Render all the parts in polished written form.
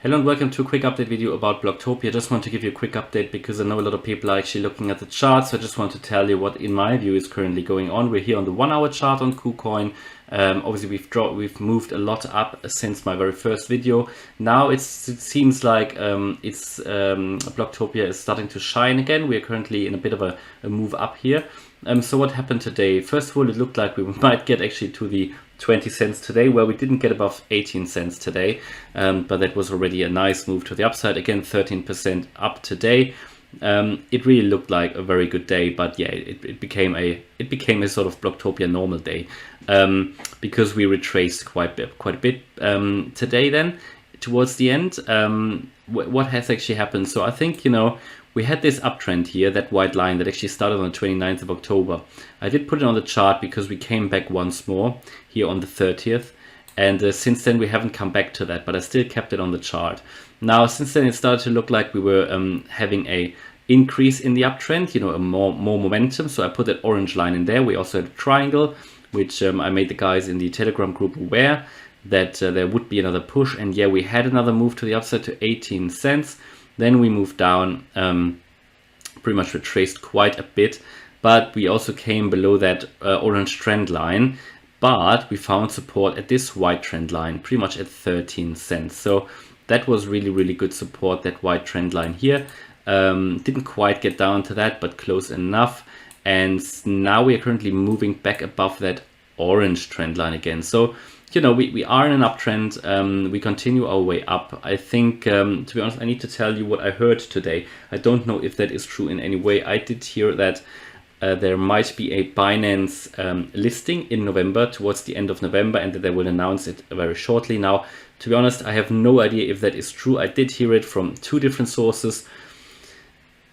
Hello and welcome to a quick update video about Bloktopia. I just want to give you a quick update because I know a lot of people are actually looking at the charts. So I just want to tell you what, in my view, is currently going on. We're here on the 1 hour chart on KuCoin. Obviously, we've moved a lot up since my very first video. Now it seems like Bloktopia is starting to shine again. We are currently in a bit of a move up here. So what happened today? First of all, it looked like we might get actually to the 20 cents today, where we didn't get above 18 cents today, but that was already a nice move to the upside. Again, 13% up today. It really looked like a very good day, but yeah, it became a sort of Bloktopia normal day, because we retraced quite a bit today. Then towards the end, what has actually happened? So I think, you know, we had this uptrend here, that white line that actually started on the 29th of October. I did put it on the chart because we came back once more here on the 30th. And since then we haven't come back to that, but I still kept it on the chart. Now, since then it started to look like we were having a increase in the uptrend, you know, a more momentum. So I put that orange line in there. We also had a triangle, which I made the guys in the Telegram group aware that there would be another push. And yeah, we had another move to the upside to 18 cents. Then we moved down, pretty much retraced quite a bit, but we also came below that orange trend line, but we found support at this white trend line, pretty much at 13 cents. So that was really, really good support, that white trend line here. Didn't quite get down to that, but close enough. And now we are currently moving back above that orange trend line again. So, you know, we are in an uptrend. We continue our way up. I think, to be honest, I need to tell you what I heard today. I don't know if that is true in any way. I did hear that there might be a Binance listing in November, towards the end of November, and that they will announce it very shortly. Now, to be honest, I have no idea if that is true. I did hear it from two different sources.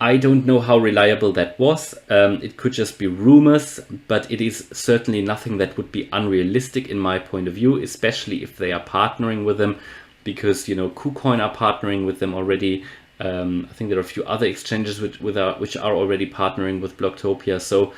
I don't know how reliable that was. It could just be rumors, but it is certainly nothing that would be unrealistic in my point of view, especially if they are partnering with them, because, you know, KuCoin are partnering with them already. I think there are a few other exchanges which are already partnering with Bloktopia. So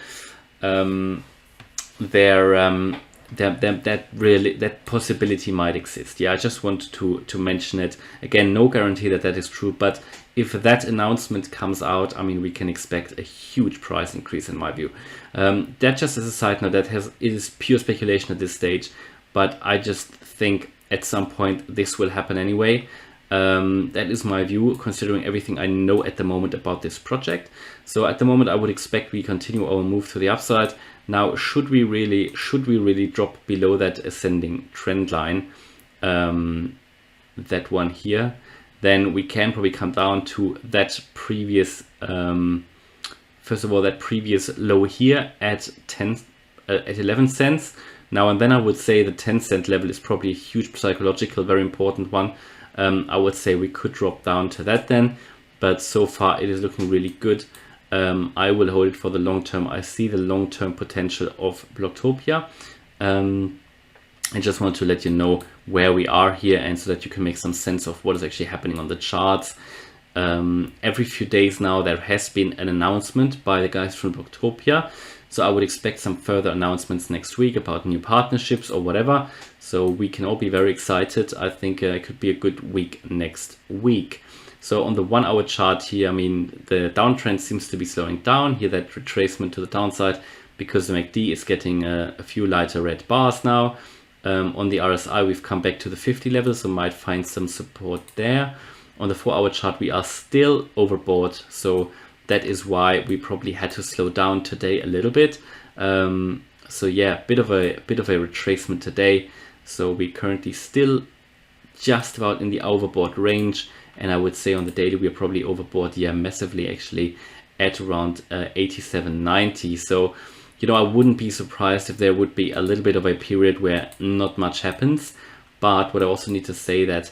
that possibility might exist. Yeah, I just want to mention it. Again, no guarantee that that is true, but if that announcement comes out, I mean, we can expect a huge price increase in my view. That, just as a side note, it is pure speculation at this stage, but I just think at some point this will happen anyway. That is my view, considering everything I know at the moment about this project. So at the moment, I would expect we continue our move to the upside. Now, should we really drop below that ascending trend line, that one here, then we can probably come down to that previous, first of all, that previous low here at 11 cents. Now, and then I would say the 10-cent level is probably a huge psychological, very important one. I would say we could drop down to that then, but so far it is looking really good. I will hold it for the long term. I see the long-term potential of Bloktopia. I just want to let you know where we are here, and so that you can make some sense of what is actually happening on the charts. Every few days now there has been an announcement by the guys from Bloktopia. So I would expect some further announcements next week about new partnerships or whatever. So we can all be very excited. I think it could be a good week next week. So on the 1 hour chart here, I mean, the downtrend seems to be slowing down here, that retracement to the downside, because the MACD is getting a few lighter red bars now. On the RSI, we've come back to the 50 level, so might find some support there. On the 4 hour chart, we are still overbought. So that is why we probably had to slow down today a little bit. So yeah, bit of a retracement today. So we currently still just about in the overbought range, and I would say on the daily we are probably overbought, yeah, massively actually, at around 87.90. So, you know, I wouldn't be surprised if there would be a little bit of a period where not much happens. But what I also need to say that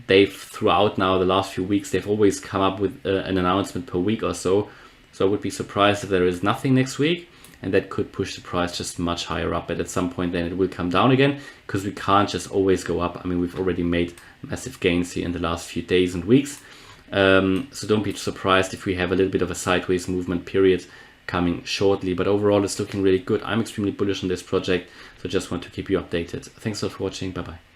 they've, throughout now the last few weeks, they've always come up with an announcement per week or so. So I would be surprised if there is nothing next week, and that could push the price just much higher up. But at some point then it will come down again, because we can't just always go up. I mean, we've already made massive gains here in the last few days and weeks. So don't be surprised if we have a little bit of a sideways movement period coming shortly. But overall, it's looking really good. I'm extremely bullish on this project, so just want to keep you updated. Thanks a lot for watching. Bye bye.